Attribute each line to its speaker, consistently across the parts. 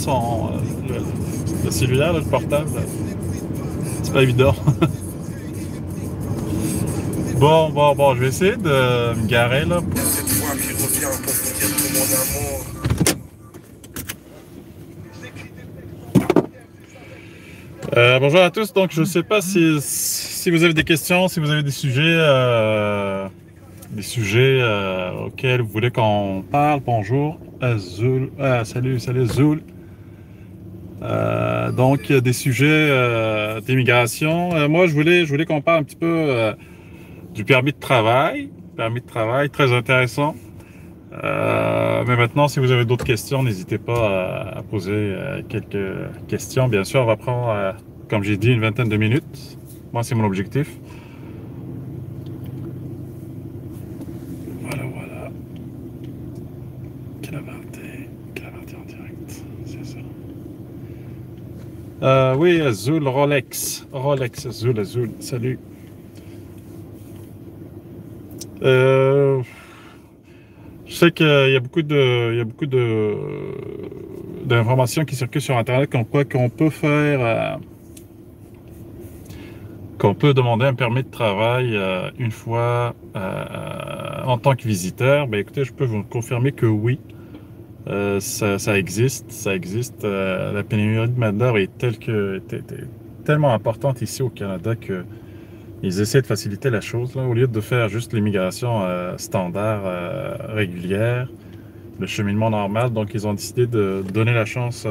Speaker 1: le cellulaire, là, le portable. C'est pas évident. Bon, je vais essayer de me garer là.
Speaker 2: Cette fois qui revient pour vous dire tout mon amour.
Speaker 1: Bonjour à tous. Donc, je ne sais pas si vous avez des questions, si vous avez des sujets auxquels vous voulez qu'on parle. Bonjour, Azul. Salut Zoul. Donc, des sujets d'immigration. Moi, je voulais qu'on parle un petit peu du permis de travail. Permis de travail, très intéressant. Mais maintenant, si vous avez d'autres questions, n'hésitez pas à poser quelques questions. Bien sûr, on va prendre, comme j'ai dit, une vingtaine de minutes. Moi, c'est mon objectif. Voilà. Calaverté en direct, c'est ça. Oui, Azul, Rolex, Azul, salut. Je sais qu'il y a il y a beaucoup d'informations qui circulent sur Internet comme quoi qu'on peut faire, qu'on peut demander un permis de travail une fois en tant que visiteur. Ben écoutez, je peux vous confirmer que oui, ça existe, la pénurie de main-d'œuvre est tellement importante ici au Canada que ils essaient de faciliter la chose, là, au lieu de faire juste l'immigration standard, régulière, le cheminement normal. Donc, ils ont décidé de donner la chance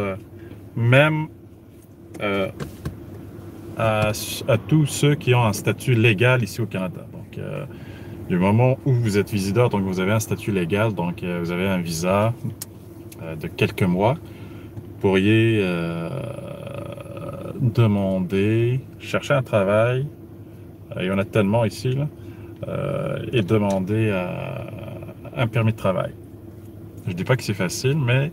Speaker 1: même euh, à tous ceux qui ont un statut légal ici au Canada. Donc, du moment où vous êtes visiteur, donc vous avez un statut légal, donc vous avez un visa de quelques mois, vous pourriez demander, chercher un travail. Il y en a tellement ici, là, et demander un permis de travail. Je ne dis pas que c'est facile, mais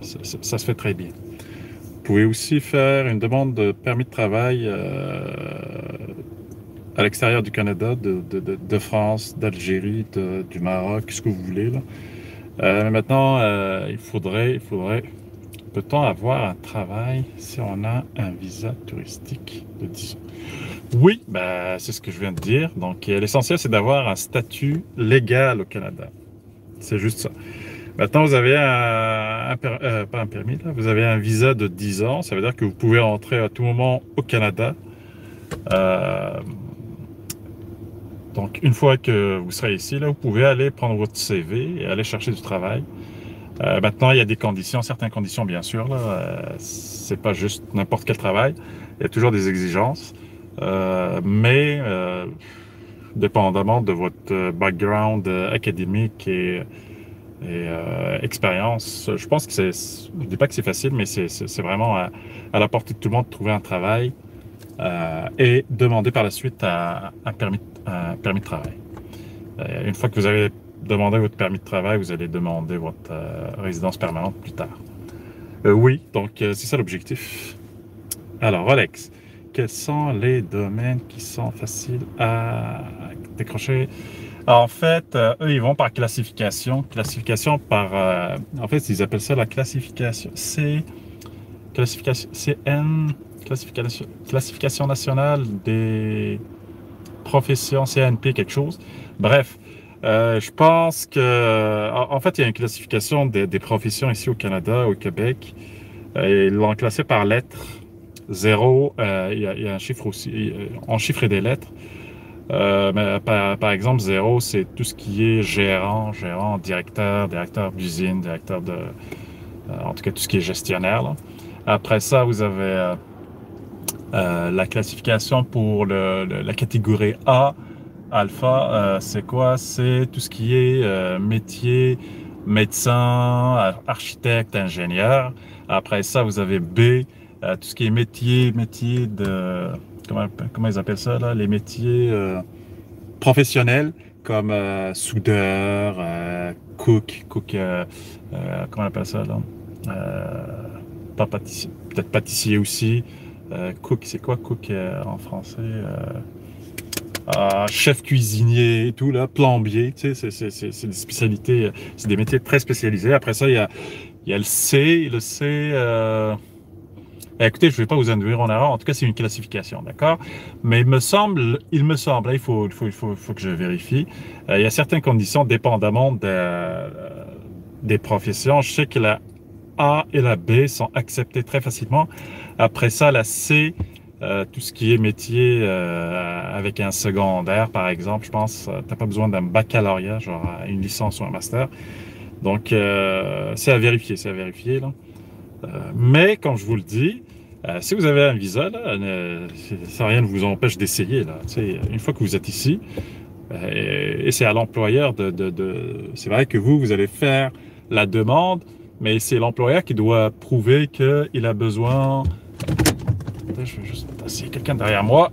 Speaker 1: ça se fait très bien. Vous pouvez aussi faire une demande de permis de travail à l'extérieur du Canada, de France, d'Algérie, du Maroc, ce que vous voulez, là. Mais maintenant, peut-on avoir un travail si on a un visa touristique de 10 ans? Oui, ben, c'est ce que je viens de dire. Donc, l'essentiel, c'est d'avoir un statut légal au Canada. C'est juste ça. Maintenant, vous avez pas un permis, là, vous avez un visa de 10 ans. Ça veut dire que vous pouvez rentrer à tout moment au Canada. Euh, donc, une fois que vous serez ici, là, vous pouvez aller prendre votre CV et aller chercher du travail. Maintenant, il y a des conditions, certaines conditions, bien sûr. Là, c'est pas juste n'importe quel travail. Il y a toujours des exigences. Mais dépendamment de votre background académique et expérience, je pense que je dis pas que c'est facile, mais c'est vraiment à la portée de tout le monde de trouver un travail et demander par la suite un permis de travail. Une fois que vous avez demandé votre permis de travail, vous allez demander votre résidence permanente plus tard. Oui, donc c'est ça l'objectif. Alors, Alex, quels sont les domaines qui sont faciles à décrocher? En fait, eux, ils vont par classification. Classification par... en fait, ils appellent ça la classification C... Classification CN... Classification nationale des professions, CNP, quelque chose. Bref, je pense que... En fait, il y a une classification des professions ici au Canada, au Québec. Ils l'ont classé par lettres. Zéro, il y a un chiffre aussi, on chiffre des lettres. Mais par exemple, zéro, c'est tout ce qui est gérant, directeur d'usine, en tout cas, tout ce qui est gestionnaire, là. Après ça, vous avez la classification pour la catégorie A, alpha, c'est quoi? C'est tout ce qui est métier, médecin, architecte, ingénieur. Après ça, vous avez B, tout ce qui est métier de... Comment ils appellent ça, là? Les métiers professionnels, comme soudeur, cook, comment on appelle ça, là? Pas pâtissier, peut-être pâtissier aussi. Cook, c'est quoi cook en français? Chef cuisinier et tout, là, plombier, tu sais, c'est des spécialités, c'est des métiers très spécialisés. Après ça, il y a Il y a le C. Le C, écoutez, je ne vais pas vous induire en erreur. En tout cas, c'est une classification, d'accord? Mais il me semble, là, il faut que je vérifie. Il y a certaines conditions dépendamment des professions. Je sais que la A et la B sont acceptées très facilement. Après ça, la C, tout ce qui est métier avec un secondaire, par exemple, je pense, tu n'as pas besoin d'un baccalauréat, genre une licence ou un master. Donc, c'est à vérifier, là. Mais, comme je vous le dis, si vous avez un visa, là, ça rien ne vous empêche d'essayer, là. Tu sais, une fois que vous êtes ici, et c'est à l'employeur c'est vrai que vous allez faire la demande, mais c'est l'employeur qui doit prouver qu'il a besoin. Attends, je vais juste passer quelqu'un derrière moi.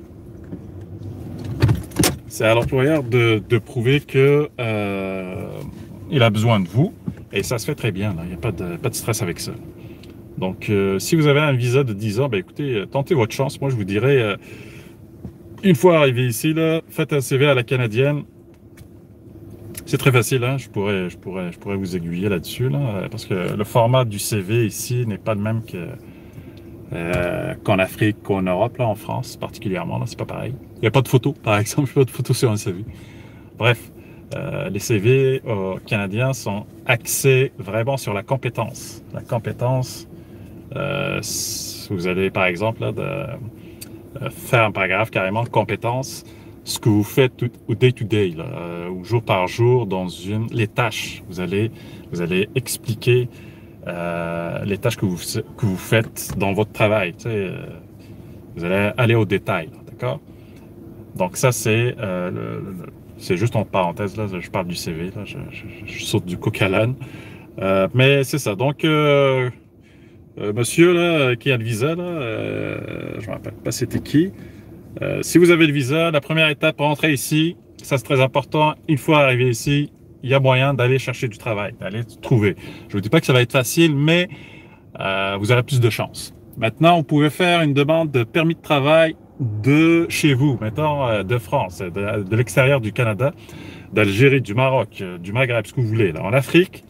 Speaker 1: C'est à l'employeur de prouver que il a besoin de vous, et ça se fait très bien, là. Il n'y a pas de stress avec ça. Donc, si vous avez un visa de 10 ans, ben écoutez, tentez votre chance. Moi, je vous dirais, une fois arrivé ici, là, faites un CV à la canadienne. C'est très facile, hein? Je pourrais vous aiguiller là-dessus, là, parce que le format du CV ici n'est pas le même qu'en Afrique, qu'en Europe, là, en France particulièrement. Là, c'est pas pareil. Il n'y a pas de photos, par exemple, pas de photos sur un CV. Bref, les CV canadiens sont axés vraiment sur la compétence. La compétence, vous allez, par exemple, là, faire un paragraphe carrément de compétences, ce que vous faites au day-to-day, ou jour par jour, les tâches. Vous allez expliquer les tâches que vous faites dans votre travail. Tu sais, vous allez aller au détail, d'accord? Donc ça, c'est juste en parenthèse, là, je parle du CV, là, je saute du coq à l'âne. Mais c'est ça. Donc, monsieur là, qui a le visa, là, je ne me rappelle pas c'était qui. Si vous avez le visa, la première étape pour rentrer ici, ça c'est très important. Une fois arrivé ici, il y a moyen d'aller chercher du travail, d'aller trouver. Je ne vous dis pas que ça va être facile, mais vous aurez plus de chance. Maintenant, vous pouvez faire une demande de permis de travail de chez vous, mettons de France, de l'extérieur du Canada, d'Algérie, du Maroc, du Maghreb, ce que vous voulez. Là. En Afrique,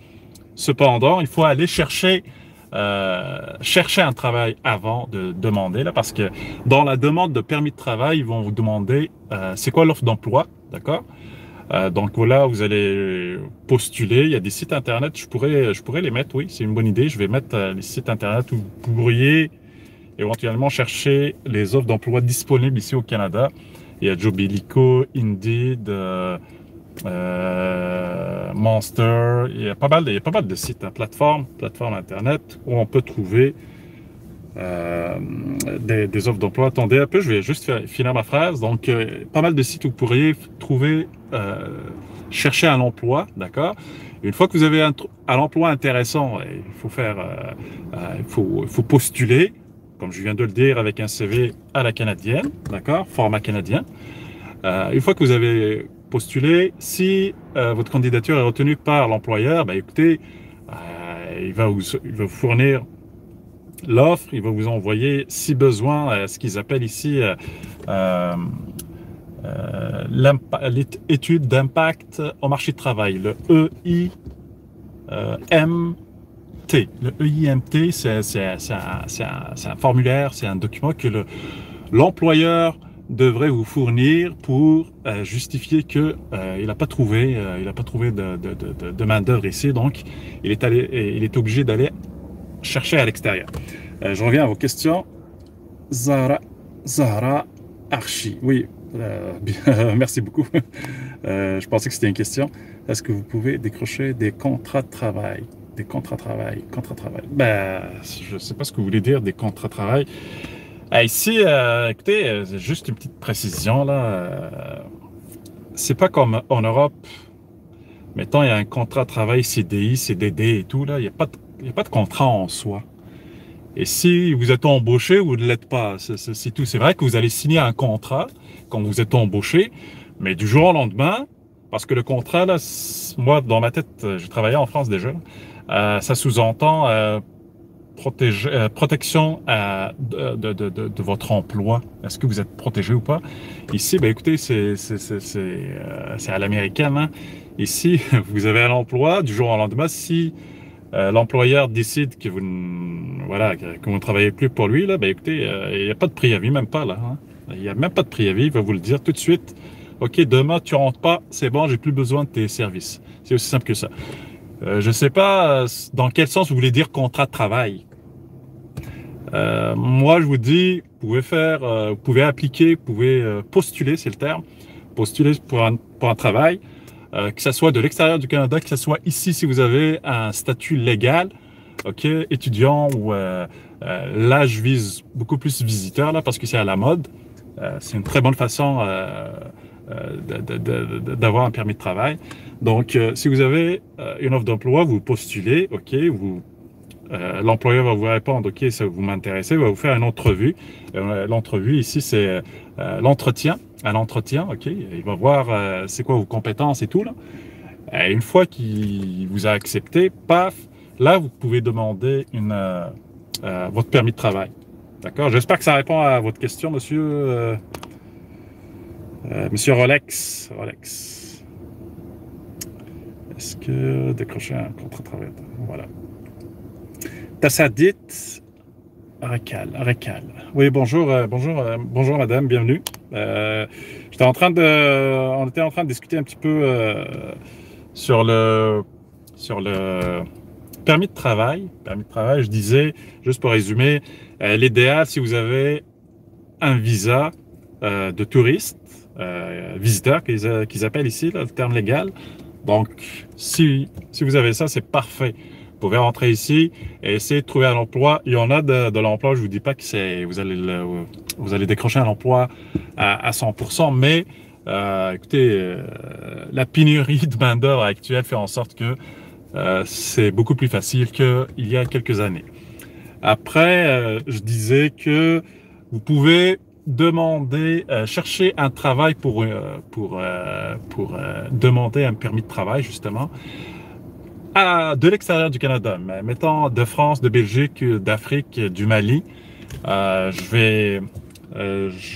Speaker 1: cependant, il faut aller chercher un travail avant de demander, là, parce que dans la demande de permis de travail, ils vont vous demander c'est quoi l'offre d'emploi, d'accord? Donc voilà, vous allez postuler. Il y a des sites internet, je pourrais les mettre, oui, c'est une bonne idée. Je vais mettre les sites internet où vous pourriez éventuellement chercher les offres d'emploi disponibles ici au Canada. Il y a Jobilico, Indeed, Monster, il y a pas mal de sites, hein, plateformes internet où on peut trouver des offres d'emploi. Attendez un peu, je vais juste finir ma phrase. Donc, pas mal de sites où vous pourriez trouver, chercher un emploi, d'accord? Une fois que vous avez un emploi intéressant, il faut il faut postuler, comme je viens de le dire, avec un CV à la canadienne, d'accord? Format canadien. Une fois que vous avez postulé, si votre candidature est retenue par l'employeur, ben écoutez, il va vous fournir l'offre, il va vous envoyer, si besoin, ce qu'ils appellent ici l'étude d'impact au marché de travail, le EIMT. Le EIMT, c'est un formulaire, c'est un document que l'employeur devrait vous fournir pour justifier que il n'a pas trouvé de main d'œuvre ici, donc il est obligé d'aller chercher à l'extérieur. Je reviens à vos questions. Zahra Archi. Oui, merci beaucoup. Je pensais que c'était une question. Est-ce que vous pouvez décrocher des contrats de travail? Des contrats de travail. Ben, je ne sais pas ce que vous voulez dire, des contrats de travail. Ici, écoutez, juste une petite précision, là. C'est pas comme en Europe. Mettons, il y a un contrat de travail CDI, CDD et tout, là. Il n'y a pas de contrat en soi. Et si vous êtes embauché, vous ne l'êtes pas. C'est tout. C'est vrai que vous allez signer un contrat quand vous êtes embauché, mais du jour au lendemain, parce que le contrat, là, moi, dans ma tête, je travaillais en France déjà, ça sous-entend protection de votre emploi. Est-ce que vous êtes protégé ou pas? Ici, ben écoutez, c'est à l'américaine. Hein? Ici, vous avez un emploi du jour au lendemain. Si l'employeur décide que vous voilà, que vous ne travaillez plus pour lui, là, ben écoutez, il n'y a pas de préavis, même pas là. Hein. Il n'y a même pas de préavis, il va vous le dire tout de suite. OK, demain, tu rentres pas, c'est bon, j'ai plus besoin de tes services. C'est aussi simple que ça. Je ne sais pas dans quel sens vous voulez dire contrat de travail. Moi, je vous dis, vous pouvez appliquer, vous pouvez postuler, c'est le terme, postuler pour un travail, que ce soit de l'extérieur du Canada, que ce soit ici si vous avez un statut légal, OK, étudiant ou là, je vise beaucoup plus visiteurs là parce que c'est à la mode. C'est une très bonne façon d'avoir un permis de travail. Donc, si vous avez une offre d'emploi, vous postulez, OK, l'employeur va vous répondre, OK, ça vous m'intéressez, va vous faire une entrevue. L'entrevue ici, c'est l'entretien. Un entretien, OK, il va voir c'est quoi vos compétences et tout là. Et une fois qu'il vous a accepté, paf, là, vous pouvez demander votre permis de travail. D'accord? J'espère que ça répond à votre question, monsieur Rolex. Est-ce que décrocher un contrat de travail? Voilà. Tassadit Recal. Oui, bonjour, madame, bienvenue. On était en train de discuter un petit peu sur le permis de travail. Je disais, juste pour résumer, l'idéal, si vous avez un visa de touriste, visiteur qu'ils appellent ici, là, le terme légal. Donc, si vous avez ça, c'est parfait. Vous pouvez rentrer ici et essayer de trouver un emploi. Il y en a de l'emploi, je vous dis pas que vous allez décrocher un emploi à 100%, mais écoutez, la pénurie de main-d'œuvre actuelle fait en sorte que c'est beaucoup plus facile qu'il y a quelques années. Après, je disais que vous pouvez demander, chercher un travail pour demander un permis de travail, justement, de l'extérieur du Canada, mettons de France, de Belgique, d'Afrique, du Mali. Je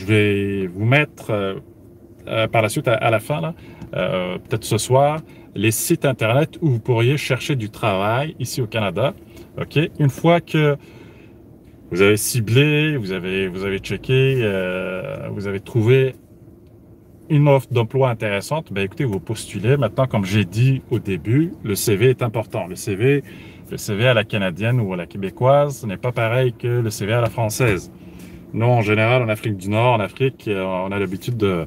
Speaker 1: vais vous mettre par la suite à la fin, là, peut-être ce soir, les sites internet où vous pourriez chercher du travail ici au Canada. OK? Une fois que vous avez ciblé, vous avez checké, vous avez trouvé une offre d'emploi intéressante, ben écoutez, vous postulez. Maintenant, comme j'ai dit au début, le CV est important. Le CV à la canadienne ou à la québécoise, ce n'est pas pareil que le CV à la française. Nous, en général, en Afrique du Nord, en Afrique, on a l'habitude de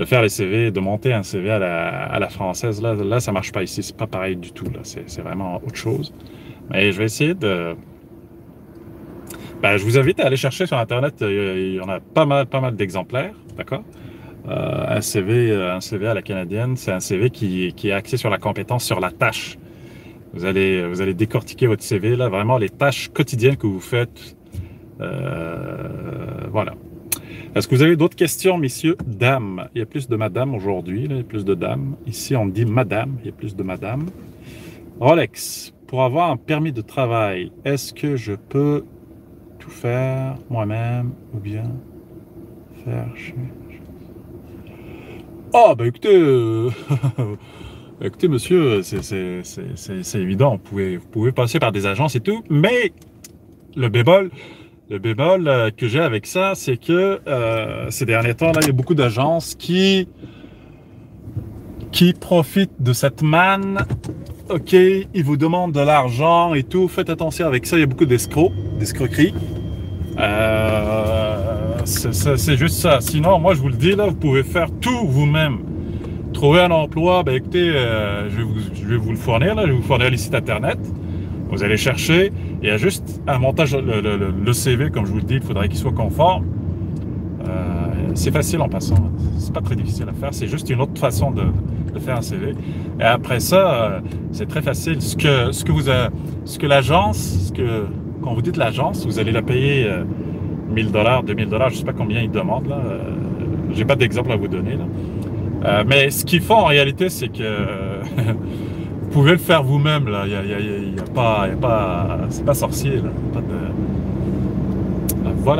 Speaker 1: faire les CV, de monter un CV à la française. Là, ça marche pas ici. C'est pas pareil du tout. Là, c'est vraiment autre chose. Mais je vais essayer de... Ben, je vous invite à aller chercher sur Internet. Il y en a pas mal d'exemplaires, d'accord? Un CV à la canadienne, c'est un CV qui est axé sur la compétence, sur la tâche. Vous allez décortiquer votre CV, là, vraiment les tâches quotidiennes que vous faites. Voilà. Est-ce que vous avez d'autres questions, messieurs, dames? Il y a plus de madame aujourd'hui, il y a plus de dames. Ici, on dit madame, il y a plus de madame. Rolex, pour avoir un permis de travail, est-ce que je peux tout faire moi-même ou bien faire chez... Ah, ben écoutez, écoutez, monsieur, c'est évident, vous pouvez passer par des agences et tout, mais le bémol que j'ai avec ça, c'est que ces derniers temps, là, il y a beaucoup d'agences qui profitent de cette manne. OK, ils vous demandent de l'argent et tout, faites attention avec ça, il y a beaucoup d'escroqueries. C'est juste ça. Sinon, moi, je vous le dis, là, vous pouvez faire tout vous-même. Trouver un emploi, ben écoutez, je vais vous le fournir, là, je vais vous fournir les sites Internet. Vous allez chercher, il y a juste un montage, le CV, comme je vous le dis, il faudrait qu'il soit conforme. C'est facile en passant, c'est pas très difficile à faire, c'est juste une autre façon de faire un CV. Et après ça, c'est très facile. Quand vous dites l'agence, vous allez la payer 1000 $, 2000 $, je sais pas combien ils demandent là. J'ai pas d'exemple à vous donner là. Mais ce qu'ils font en réalité, c'est que vous pouvez le faire vous-même là. C'est pas sorcier là. Pas de...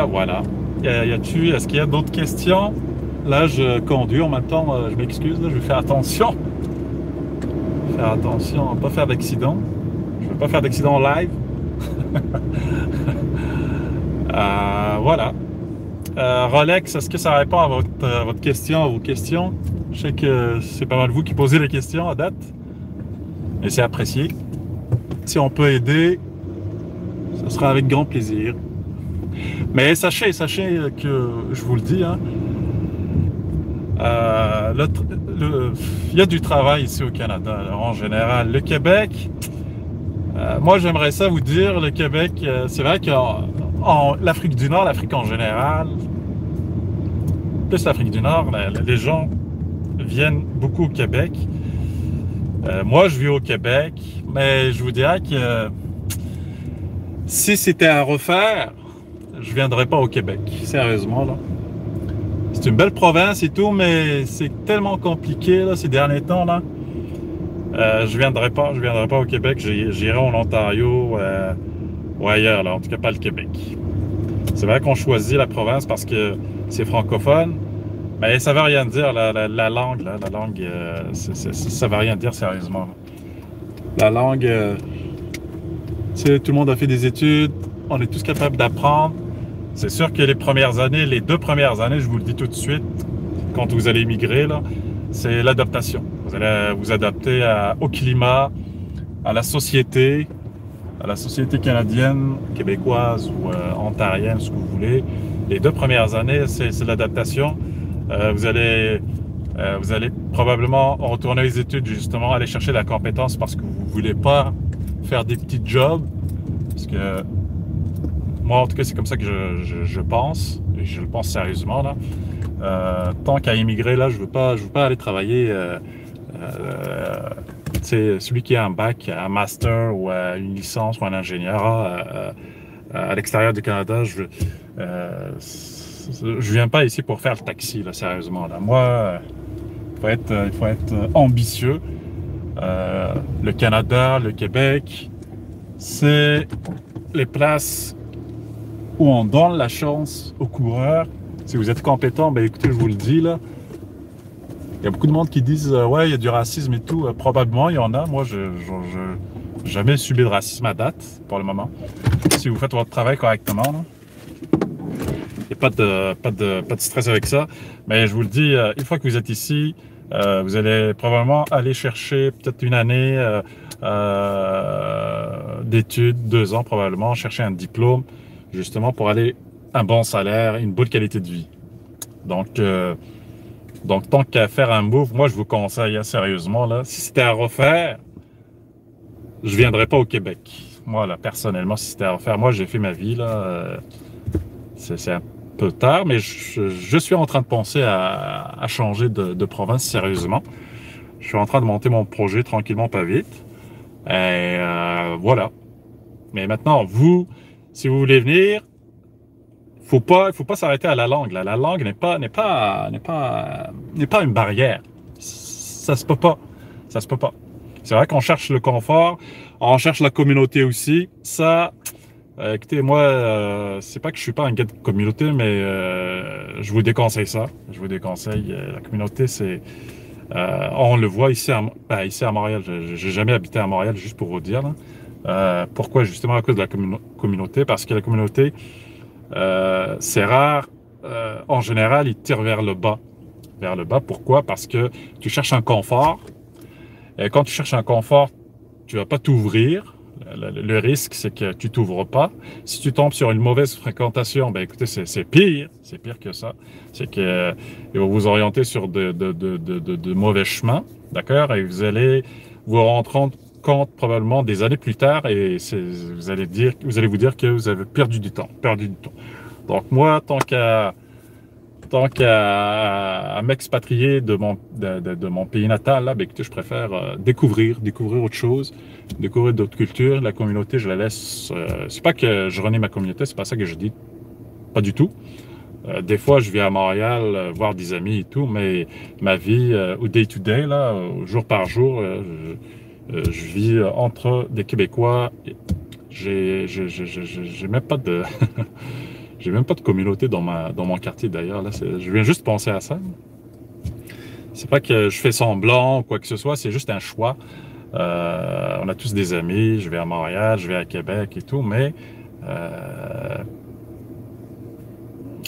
Speaker 1: Voilà. Est-ce qu'il y a d'autres questions? Là, je conduis en même temps. Je m'excuse, je vais faire attention. Faire attention à ne pas faire d'accident. Je ne veux pas faire d'accident live. Voilà. Rolex, est-ce que ça répond à votre question, à vos questions? Je sais que c'est pas mal vous qui posez les questions à date. Et c'est apprécié. Si on peut aider, ce sera avec grand plaisir. Mais sachez que, je vous le dis, hein, il y a du travail ici au Canada, alors, en général. Le Québec, moi j'aimerais ça vous dire, le Québec, c'est vrai que l'Afrique du Nord, l'Afrique en général, plus l'Afrique du Nord, les gens viennent beaucoup au Québec. Moi, je vis au Québec, mais je vous dirais que si c'était à refaire, je ne viendrais pas au Québec, sérieusement, là. C'est une belle province et tout, mais c'est tellement compliqué, là, ces derniers temps, là. Je viendrai pas au Québec, j'irai en Ontario ou ailleurs, là, en tout cas pas le Québec. C'est vrai qu'on choisit la province parce que c'est francophone, mais ça ne veut rien dire, la langue, là, ça ne veut rien dire sérieusement. La langue, tout le monde a fait des études, on est tous capables d'apprendre. C'est sûr que les 2 premières années, je vous le dis tout de suite, quand vous allez immigrer, là, c'est l'adaptation. Vous allez vous adapter au climat, à la société canadienne, québécoise ou ontarienne, ce que vous voulez. Les 2 premières années, c'est l'adaptation. Vous allez probablement retourner aux études, justement, aller chercher la compétence parce que vous ne voulez pas faire des petits jobs. Parce que moi, en tout cas, c'est comme ça que je pense, et je le pense sérieusement, là. Tant qu'à immigrer, là, je veux pas aller travailler. Celui qui a un bac, un master ou une licence ou un ingénieur à l'extérieur du Canada, je viens pas ici pour faire le taxi, là, sérieusement. Là. Moi, il faut être ambitieux. Le Canada, le Québec, c'est les places où on donne la chance aux coureurs. Si vous êtes compétent, ben écoutez, je vous le dis, là, il y a beaucoup de monde qui disent ouais, il y a du racisme et tout. Probablement, il y en a. Moi, je n'ai jamais subi de racisme à date, pour le moment. Si vous faites votre travail correctement, là, il n'y a pas de stress avec ça. Mais je vous le dis, une fois que vous êtes ici, vous allez probablement aller chercher peut-être une année d'études, 2 ans probablement, chercher un diplôme, justement pour aller un bon salaire, une bonne qualité de vie. Donc tant qu'à faire un move, moi je vous conseille hein, sérieusement, là, si c'était à refaire, je ne viendrais pas au Québec. Moi, là, personnellement, si c'était à refaire, moi j'ai fait ma vie, là, c'est un peu tard, mais je suis en train de penser à changer de province sérieusement. Je suis en train de monter mon projet tranquillement, pas vite. Et voilà. Mais maintenant, vous, si vous voulez venir, il faut pas s'arrêter à la langue. Là. La langue n'est pas une barrière. Ça se peut pas. Ça se peut pas. C'est vrai qu'on cherche le confort, on cherche la communauté aussi. Ça, écoutez, moi, c'est pas que je suis pas un gars de communauté, mais je vous déconseille ça. Je vous déconseille. La communauté, c'est, on le voit ici à Montréal. J'ai jamais habité à Montréal, juste pour vous dire. Là. Pourquoi? Justement à cause de la communauté, parce que la communauté c'est rare. En général, ils tirent vers le bas. Vers le bas, pourquoi? Parce que tu cherches un confort. Et quand tu cherches un confort, tu vas pas t'ouvrir. Le risque, c'est que tu t'ouvres pas. Si tu tombes sur une mauvaise fréquentation, ben écoutez, c'est pire. C'est pire que ça. C'est que ils vont vous orienter sur de mauvais chemins, d'accord? Et vous allez vous rendre compte probablement des années plus tard et vous allez vous dire que vous avez perdu du temps. Donc moi, tant qu'à m'expatrier de mon pays natal, là, ben, écoutez, je préfère découvrir autre chose, découvrir d'autres cultures. La communauté, je la laisse. C'est pas que je renie ma communauté, c'est pas ça que je dis, pas du tout. Des fois, je viens à Montréal voir des amis et tout, mais ma vie au day-to-day, là, jour par jour, je vis entre des Québécois. J'ai même pas de j'ai même pas de communauté dans mon quartier d'ailleurs. Là, je viens juste penser à ça. C'est pas que je fais semblant ou quoi que ce soit, c'est juste un choix. On a tous des amis, je vais à Montréal, je vais à Québec et tout, mais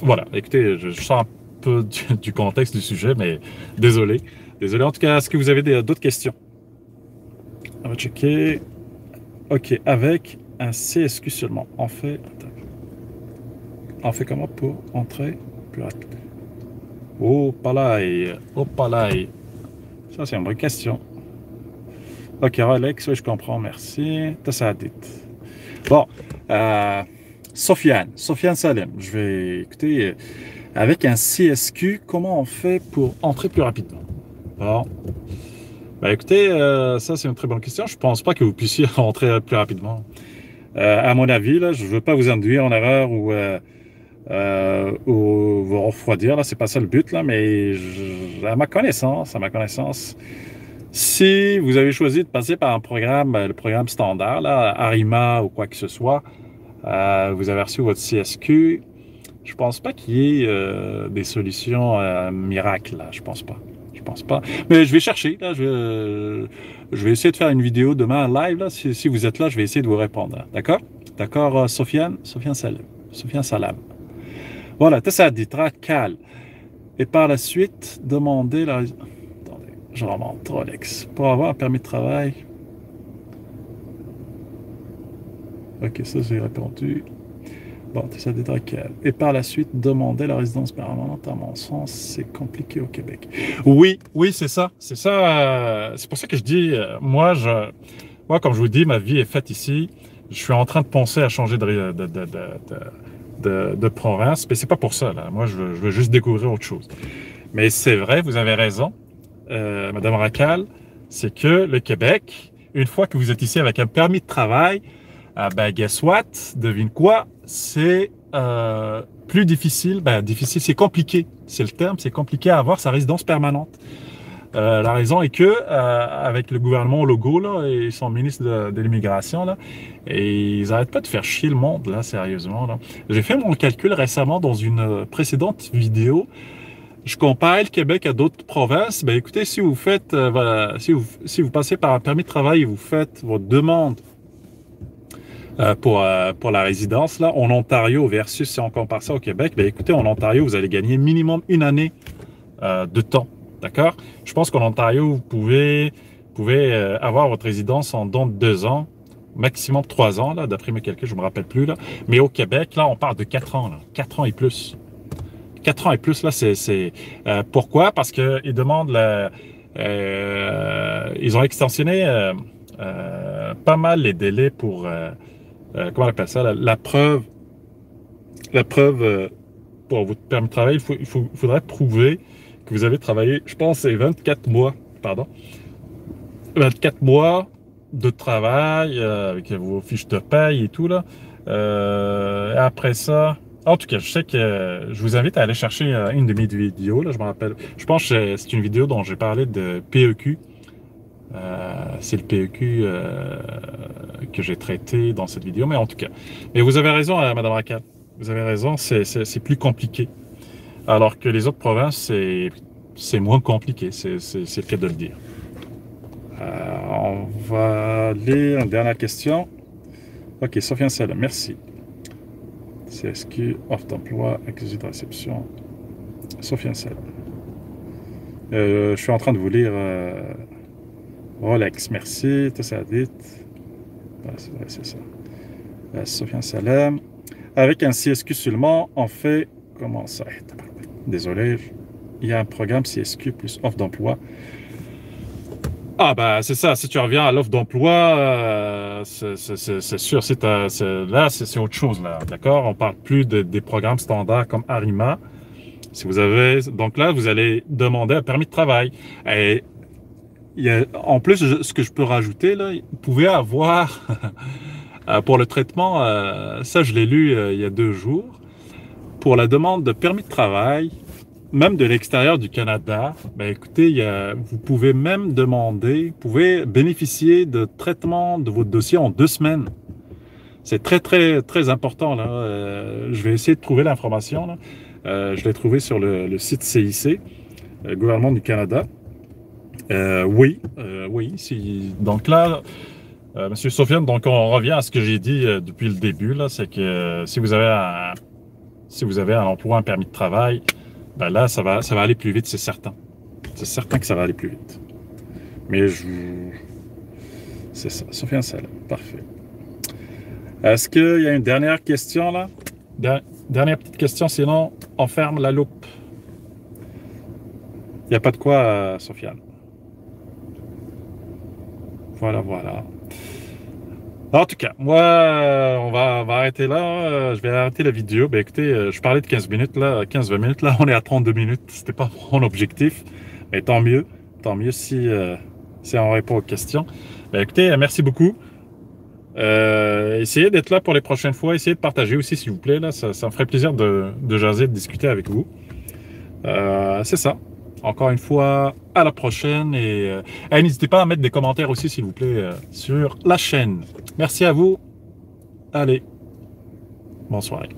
Speaker 1: voilà, écoutez, je sors un peu du contexte du sujet, mais désolé. Désolé. En tout cas, est-ce que vous avez d'autres questions? On va checker. OK, avec un CSQ seulement, on fait comment pour entrer plus rapide? Oh, palais. Oh, palais. Ça, c'est une vraie question. OK, Alex, oui, je comprends, merci. T'as ça à dire. Bon, Sofiane Salem, je vais écouter. Avec un CSQ, comment on fait pour entrer plus rapidement? Bon. Ben écoutez, ça c'est une très bonne question. Je pense pas que vous puissiez rentrer plus rapidement. À mon avis, là, je ne veux pas vous induire en erreur ou vous refroidir, là, c'est pas ça le but, là, mais à ma connaissance, si vous avez choisi de passer par un programme, le programme standard, là, Arima ou quoi que ce soit, vous avez reçu votre CSQ, je pense pas qu'il y ait des solutions miracles, là, je pense pas. Je pense pas. Mais je vais chercher, là, je vais essayer de faire une vidéo demain en live, là, si vous êtes là, je vais essayer de vous répondre, hein. D'accord? D'accord, Sofiane Salam. Voilà, ça dit, cal. Et par la suite, demander la... Attendez, je remonte, Rolex. Pour avoir un permis de travail. Ok, ça j'ai répondu. Bon, ça dit, cal. Et par la suite, demander la résidence permanente, à mon sens, c'est compliqué au Québec. Oui, c'est ça. C'est ça. C'est pour ça que je dis, moi, comme je vous dis, ma vie est faite ici. Je suis en train de penser à changer de province, mais c'est pas pour ça, là. Moi, je veux juste découvrir autre chose. Mais c'est vrai, vous avez raison, Madame Racal, c'est que le Québec, une fois que vous êtes ici avec un permis de travail, ben, guess what? Devine quoi? C'est plus difficile, difficile, c'est compliqué, c'est le terme, c'est compliqué à avoir sa résidence permanente. La raison est que avec le gouvernement Legault là, et son ministre de l'immigration, là, et ils n'arrêtent pas de faire chier le monde, là, sérieusement. Là. J'ai fait mon calcul récemment dans une précédente vidéo. Je compare le Québec à d'autres provinces. Ben écoutez, si vous faites, si vous passez par un permis de travail et vous faites votre demande pour la résidence, là, en Ontario versus si on compare ça au Québec, ben écoutez, en Ontario, vous allez gagner minimum une année de temps. D'accord? Je pense qu'en Ontario, vous pouvez avoir votre résidence en dans 2 ans, maximum 3 ans, là, d'après mes calculs, je ne me rappelle plus. Là. Mais au Québec, là, on parle de 4 ans, là, 4 ans et plus. 4 ans et plus, là, c'est pourquoi? Parce qu'ils demandent ils ont extensionné pas mal les délais pour comment on appelle ça, la preuve pour votre permis de travail, il faudrait prouver que vous avez travaillé, je pense, c'est 24 mois, 24 mois de travail avec vos fiches de paye et tout, là. Après ça, en tout cas, je sais que je vous invite à aller chercher une de mes vidéos, là, je me rappelle. Je pense que c'est une vidéo dont j'ai parlé de PEQ. C'est le PEQ que j'ai traité dans cette vidéo, mais en tout cas. Mais vous avez raison, Madame Racal. Vous avez raison, c'est plus compliqué. Alors que les autres provinces, c'est moins compliqué, c'est le cas de le dire. On va lire une dernière question. Ok, Sofiane Salam, merci. CSQ, offre d'emploi, accusé de réception. Sofiane Salam. Je suis en train de vous lire Rolex, merci. Tout ça dit. C'est ça. Sofiane Salam. Avec un CSQ seulement, on fait comment ça? Désolé, il y a un programme CSQ plus offre d'emploi. Ah ben c'est ça, si tu reviens à l'offre d'emploi, c'est sûr, là c'est autre chose, là, d'accord? On parle plus des programmes standards comme Arima. Si vous avez, donc là, vous allez demander un permis de travail. Et en plus, ce que je peux rajouter, là, vous pouvez avoir, pour le traitement, ça je l'ai lu il y a 2 jours, pour la demande de permis de travail, même de l'extérieur du Canada, ben écoutez, vous pouvez même demander, vous pouvez bénéficier de traitement de votre dossier en 2 semaines. C'est très, très, très important, là. Je vais essayer de trouver l'information, là. Je l'ai trouvé sur le site CIC, le gouvernement du Canada. Oui. Donc là, Monsieur Sofiane, donc on revient à ce que j'ai dit depuis le début, là, c'est que si vous avez un emploi, un permis de travail, ben là, ça va aller plus vite, c'est certain. C'est certain que ça va aller plus vite. Mais c'est ça, Sofiane Salem, parfait. Est-ce qu'il y a une dernière question, là? Dernière petite question, sinon on ferme la loupe. Il n'y a pas de quoi, Sofiane. Voilà. En tout cas, moi, on va arrêter là. Je vais arrêter la vidéo. Ben écoutez, je parlais de 15 minutes, là, 15-20 minutes. Là, on est à 32 minutes. C'était pas mon objectif. Mais tant mieux si on répond aux questions. Ben écoutez, merci beaucoup. Essayez d'être là pour les prochaines fois. Essayez de partager aussi, s'il vous plaît. Là, ça me ferait plaisir de jaser, de discuter avec vous. C'est ça. Encore une fois, à la prochaine. Et n'hésitez pas à mettre des commentaires aussi, s'il vous plaît, sur la chaîne. Merci à vous. Allez, bonne soirée.